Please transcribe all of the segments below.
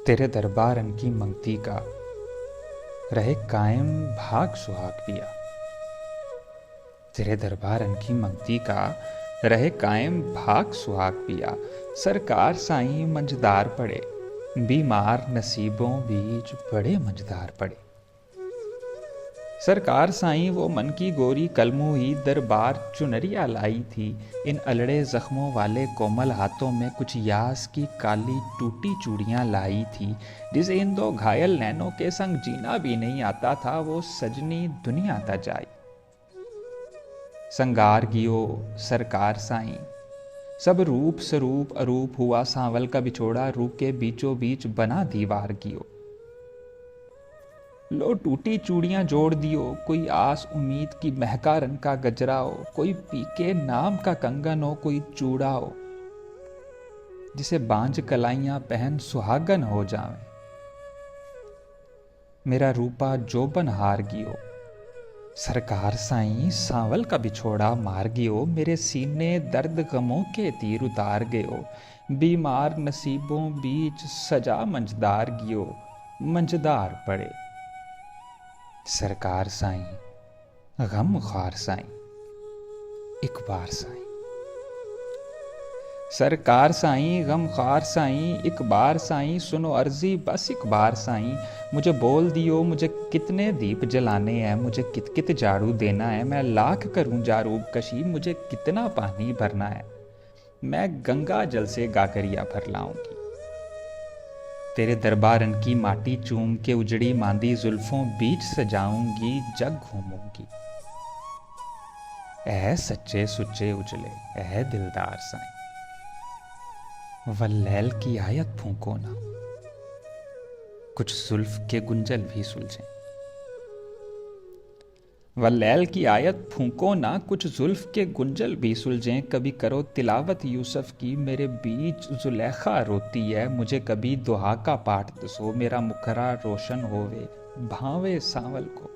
तेरे दरबारन की मंगती का रहे कायम भाग सुहाग पिया। तेरे दरबारन की मंगती का रहे कायम भाग सुहाग पिया। सरकार साईं मंझदार पड़े, बीमार नसीबों बीच बड़े मंझदार पड़े। सरकार साईं वो मन की गोरी कलमुही दरबार चुनरिया लाई थी। इन अलड़े जख्मों वाले कोमल हाथों में कुछ यास की काली टूटी चूड़ियां लाई थी। जिसे इन दो घायल नैनों के संग जीना भी नहीं आता था, वो सजनी दुनिया ता जाई। संगार गियो सरकार साईं, सब रूप स्वरूप अरूप हुआ सांवल का बिछोड़ा। रूप के बीचों बीच बना दीवार गियो। लो टूटी चूड़ियां जोड़ दियो, कोई आस उम्मीद की महका रंग का गजरा हो, कोई पीके नाम का कंगन हो, कोई चूड़ा हो, जिसे बांझ कलाइयां पहन सुहागन हो जावे। मेरा रूपा जोबन हार गियो सरकार साईं, सांवल का बिछोड़ा मार गियो। मेरे सीने दर्द गमों के तीर उतार गयो। बीमार नसीबों बीच सजा मंझदार गियो, मंझदार पड़े सरकार साईं, गम ख्वार साईं, एक बार साईं। सरकार साईं, गम ख्वार साईं, एक बार साईं, सुनो अर्जी बस एक बार साईं। मुझे बोल दियो मुझे कितने दीप जलाने हैं, मुझे कित कित झाड़ू देना है। मैं लाख करूं जारूब कशी, मुझे कितना पानी भरना है। मैं गंगा जल से गागरिया भर लाऊंगी। तेरे दरबारन की माटी चूम के उजड़ी मांदी जुल्फों बीच सजाऊंगी, जग घूमूंगी। ऐ सच्चे सुच्चे उजले, ऐ दिलदार साईं, वल्लैल की आयत फूंको ना, कुछ जुल्फ के गुंजल भी सुलझें। वल्लैल की आयत फूंको ना, कुछ जुल्फ के गुंजल भी सुलझें। कभी करो तिलावत यूसुफ की, मेरे बीच जुलेखा रोती है। मुझे कभी दुहा का पाठ दसो, मेरा मुखरा रोशन होवे, भावे सांवल को।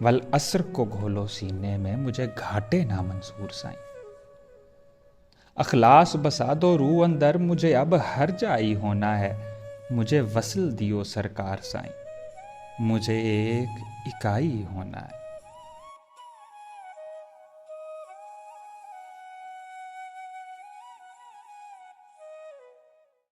वल असर को घोलो सीने में, मुझे घाटे ना मंजूर साईं। अखलास बसा दो रूह अंदर, मुझे अब हर जाई होना है। मुझे वसल दियो सरकार साईं, मुझे एक इकाई होना है।